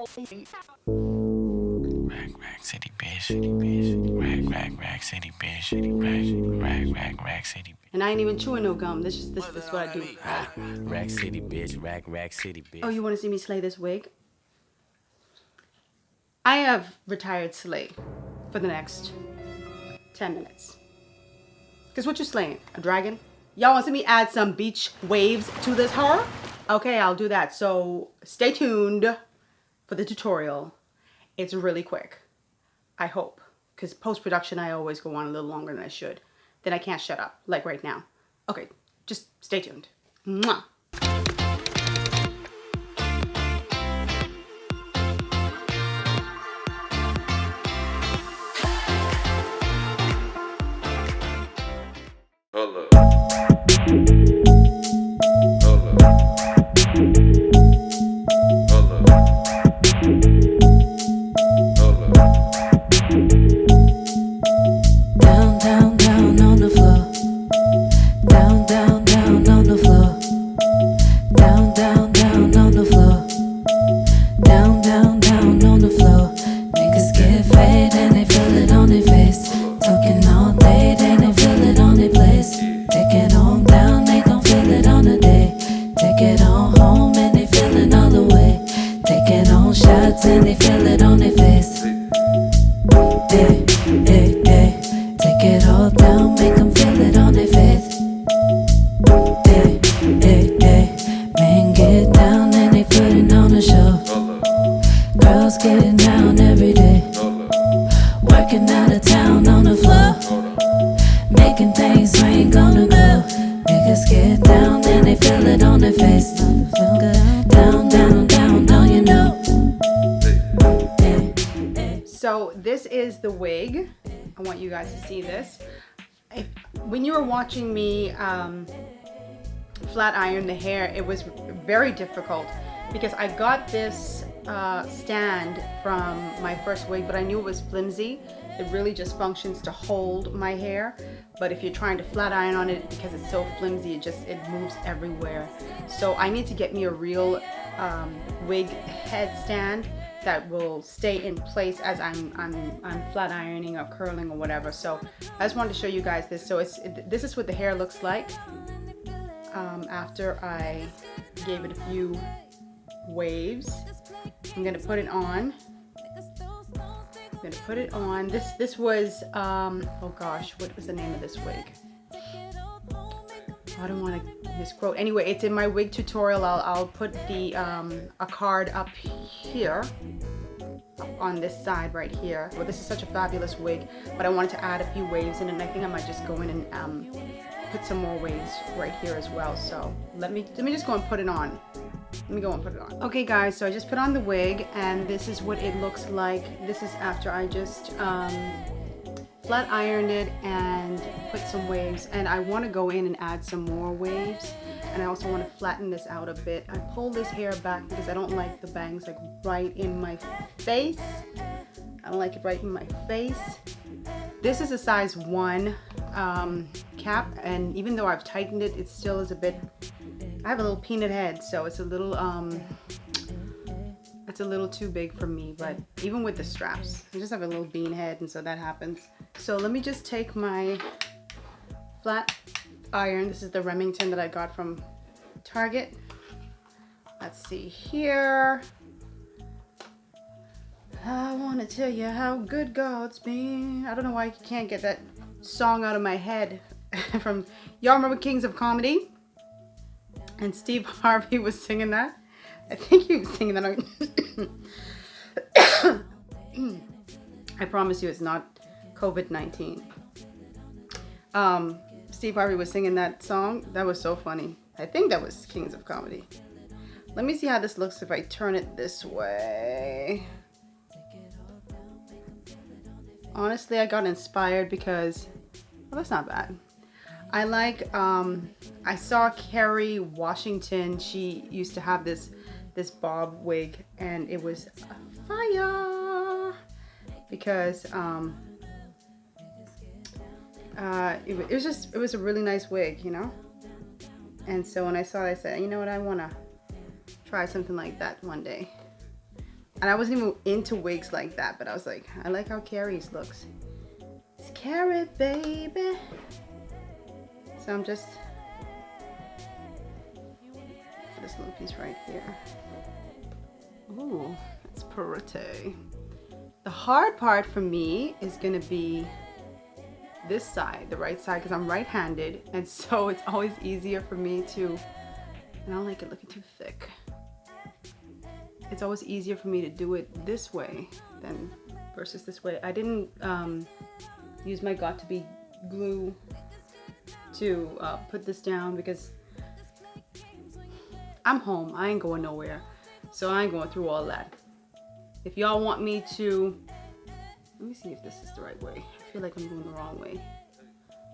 Rack city bitch, city bitch. Rack city bitch. Rack city. And I ain't even chewing no gum. This is what I do. Rack city bitch. Rack city Oh, bitch. you want to see me slay this wig? I have retired slay for the next 10 minutes. Because what you slaying? A dragon? Y'all want to see me add some beach waves to this horror? Okay, I'll do that. So stay tuned for the tutorial. It's really quick. I hope. Because post-production, I always go on a little longer than I should. Then I can't shut up, like right now. Okay, just stay tuned. Mwah. Hold up. Hold up. Hold up. Hold up. Down, down, down on the floor. Down, down, down on the floor. Down, down, down on the floor. Down, down, down on the floor. Niggas get fade and they feel it on their face. Talking all day, then they feel it on their place. Take it on down, they gon' feel it on the day. Take it on home and they feelin' all the way. Take it on shots and they feel it on their face. Day, day, day. Take it all down, make them feel it on their face. Day, day, day. Men get down and they putting on a show. Hold up. Girls getting down every day. Hold up. Working out of town on the floor. Hold up. Making things swing gonna go. Niggas get down and they feel it on their face. Feel good. Down, down, down, down, you know. Day, day. So this is the wig. I want you guys to see this. When you were watching me flat iron the hair, it was very difficult because I got this stand from my first wig, but I knew it was flimsy. It really just functions to hold my hair, but if you're trying to flat iron on it, because it's so flimsy, it moves everywhere. So I need to get me a real wig head stand that will stay in place as I'm flat ironing or curling or whatever. So I just wanted to show you guys this. So this is what the hair looks like after I gave it a few waves. I'm gonna put it on. I'm gonna put it on. This was oh gosh, what was the name of this wig? I don't want to misquote. Anyway, it's in my wig tutorial. I'll put the a card up here, up on this side right here. Well, this is such a fabulous wig, but I wanted to add a few waves in it, and I think I might just go in and put some more waves right here as well. So let me just go and put it on. Let me go and put it on. Okay guys, so I just put on the wig and this is what it looks like. This is after I just flat ironed it and put some waves, and I want to go in and add some more waves, and I also want to flatten this out a bit. I pull this hair back because I don't like the bangs like right in my face. I don't like it right in my face. This is a size 1 cap, and even though I've tightened it, it still is a bit, I have a little peanut head, so it's a little too big for me, but even with the straps, I just have a little bean head, and so that happens. So let me just take my flat iron. This is the Remington that I got from Target. Let's see here. I want to tell you how good God's been. I don't know why I can't get that song out of my head from, y'all remember Kings of Comedy? And Steve Harvey was singing that. I think he was singing that. I promise you it's not COVID-19. Steve Harvey was singing that song. That was so funny. I think that was Kings of Comedy. Let me see how this looks if I turn it this way. Honestly, I got inspired because, well, that's not bad. I like, I saw Kerry Washington. She used to have this bob wig, and it was fire because it was a really nice wig, you know. And so when I saw it, I said, you know what, I want to try something like that one day. And I wasn't even into wigs like that, but I was like, I like how Carrie's looks. It's Carrie, baby. So I'm just, this little piece right here. Ooh, it's pretty. The hard part for me is gonna be this side, the right side, because I'm right-handed, and so it's always easier for me to, and I don't like it looking too thick. It's always easier for me to do it this way than versus this way. I didn't use my Got2b glue to put this down because I'm home. I ain't going nowhere. So I ain't going through all that. If y'all want me to, let me see if this is the right way. I feel like I'm going the wrong way.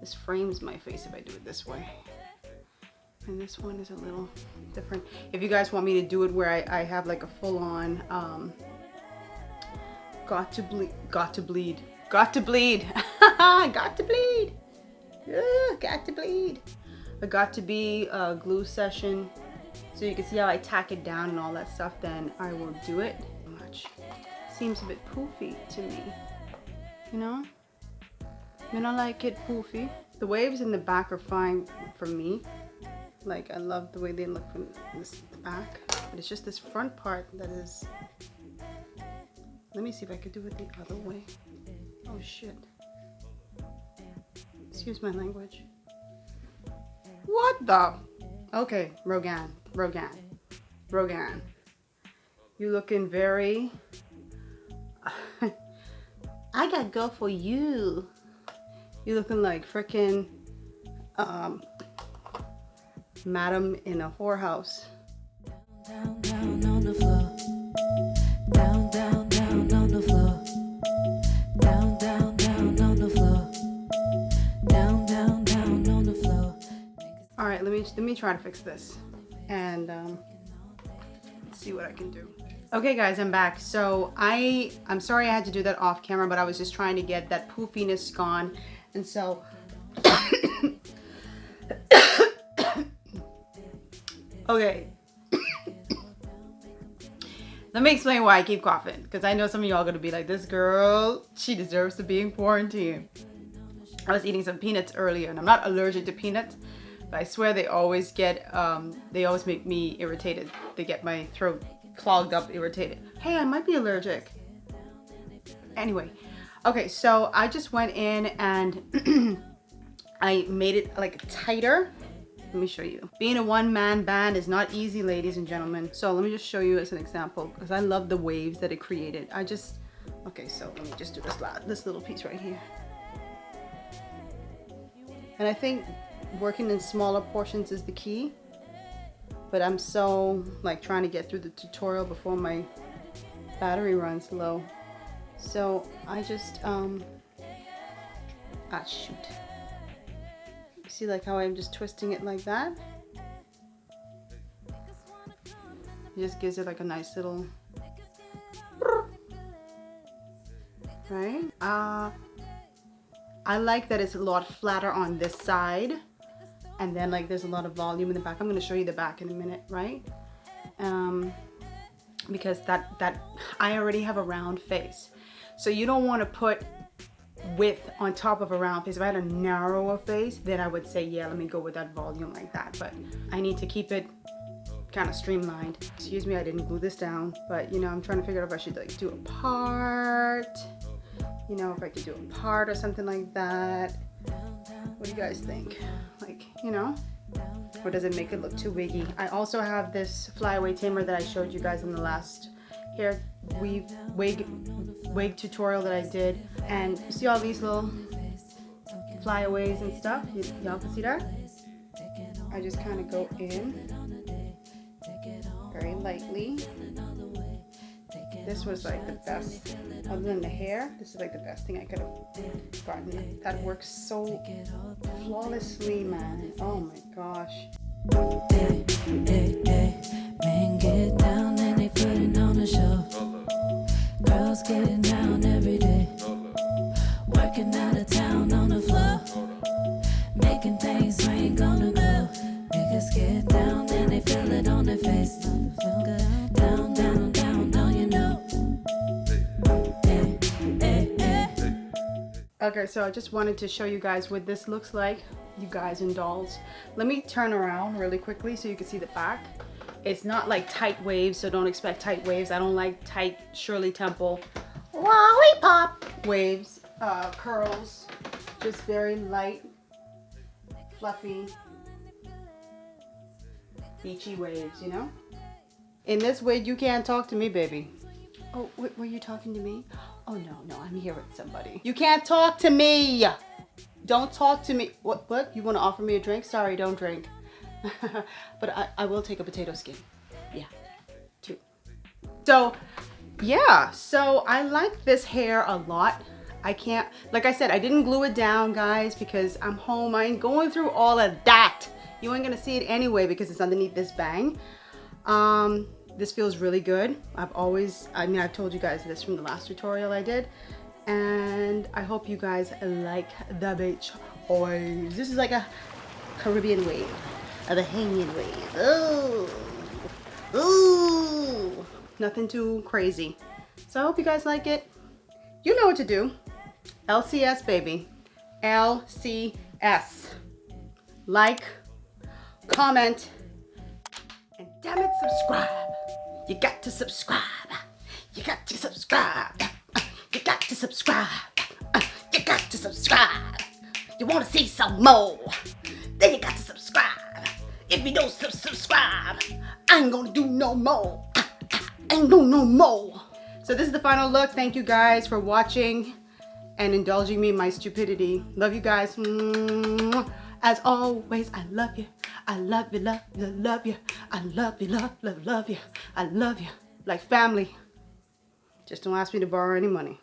This frames my face if I do it this way. And this one is a little different. If you guys want me to do it where I have like a full-on got to bleed yeah, got to bleed, a Got2b glue session, so you can see how I tack it down and all that stuff. Then I will do it. Much seems a bit poofy to me, you know. I don't like it poofy. The waves in the back are fine for me. Like, I love the way they look from the back, but it's just this front part that is. Let me see if I could do it the other way. Oh shit. Excuse my language. What the? Okay, Rogan. You looking very. I got go for you. You looking like frickin' madam in a whorehouse. Down, down on the floor. Down, down, down on the floor. Down, down, down on the floor. Down, down, down on the floor. All right, let me try to fix this and see what I can do. Okay guys, I'm back. So I'm sorry I had to do that off camera, but I was just trying to get that poofiness gone, and so okay. Let me explain why I keep coughing, because I know some of y'all are gonna be like, this girl, she deserves to be in quarantine. I was eating some peanuts earlier, and I'm not allergic to peanuts, but I swear they always make me irritated. They get my throat clogged up, irritated. Hey, I might be allergic. Anyway, okay, so I just went in and I made it like tighter. Let me show you. Being a one-man band is not easy, ladies and gentlemen. So let me just show you as an example, because I love the waves that it created. Okay, so let me just do this little piece right here. And I think working in smaller portions is the key. But I'm so like trying to get through the tutorial before my battery runs low. So I just, shoot. See like how I'm just twisting it like that? It just gives it like a nice little, right? I like that it's a lot flatter on this side, and then like there's a lot of volume in the back. I'm going to show you the back in a minute, right? Because that I already have a round face, so you don't want to put width on top of a round face. If I had a narrower face, then I would say, yeah, let me go with that volume like that, but I need to keep it kind of streamlined. Excuse me, I didn't glue this down, but you know, I'm trying to figure out if I should like do a part, you know, if I could do a part or something like that. What do you guys think? Like, you know, or does it make it look too wiggy? I also have this flyaway tamer that I showed you guys in the last hair weave wig tutorial that I did, and you see all these little flyaways and stuff. Y'all can see that? I just kind of go in very lightly. This was like the best, other than the hair, this is like the best thing I could have gotten. That works so flawlessly, man. Oh my gosh. Hey, hey, hey, men get down and they putting on a show. Girls getting down every day, working out of town on the floor, making things swing on the go. Niggas get down and they feel it on their face. Down, down, down, down, you know. Okay, so I just wanted to show you guys what this looks like, you guys and dolls. Let me turn around really quickly so you can see the back. It's not like tight waves, so don't expect tight waves. I don't like tight Shirley Temple lollipop waves, curls. Just very light, fluffy, beachy waves, you know? In this wig, you can't talk to me, baby. Oh, were you talking to me? Oh, no, I'm here with somebody. You can't talk to me. Don't talk to me. What? You want to offer me a drink? Sorry, don't drink. But I will take a potato skin. Yeah, 2. So, yeah. So I like this hair a lot. I can't, like I said, I didn't glue it down, guys, because I'm home. I ain't going through all of that. You ain't gonna see it anyway because it's underneath this bang. This feels really good. I've told you guys this from the last tutorial I did. And I hope you guys like the beach waves. This is like a Caribbean wave, the hanging wave. Ooh, ooh, nothing too crazy. So I hope you guys like it. You know what to do. LCS, baby. LCS. Like, comment, and damn it, subscribe. You got to subscribe. You got to subscribe. You got to subscribe. You got to subscribe. You want to see some more? Then you got to subscribe. If you don't subscribe, I ain't gonna do no more. Ain't do no more. So this is the final look. Thank you guys for watching and indulging me in my stupidity. Love you guys. As always, I love you. I love you, love you, love you. I love you, love you. I love you. Like family. Just don't ask me to borrow any money.